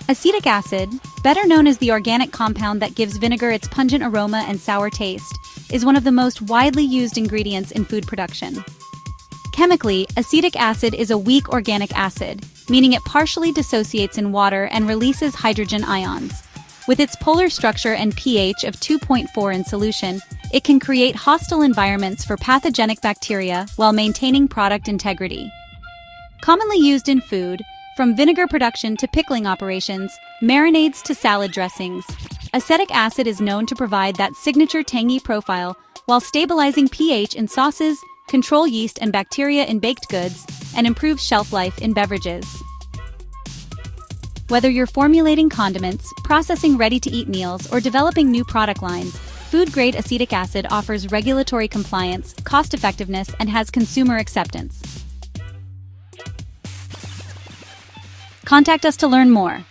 Acetic acid, better known as the organic compound that gives vinegar its pungent aroma and sour taste, is one of the most widely used ingredients in food production. Chemically, acetic acid is a weak organic acid, meaning it partially dissociates in water and releases hydrogen ions. With its polar structure and pH of 2.4 in solution, it can create hostile environments for pathogenic bacteria while maintaining product integrity. Commonly used in food, from vinegar production to pickling operations, marinades to salad dressings, acetic acid is known to provide that signature tangy profile while stabilizing pH in sauces, control yeast and bacteria in baked goods, and improve shelf life in beverages. Whether you're formulating condiments, processing ready-to-eat meals, or developing new product lines, food-grade acetic acid offers regulatory compliance, cost-effectiveness, and has consumer acceptance. Contact us to learn more.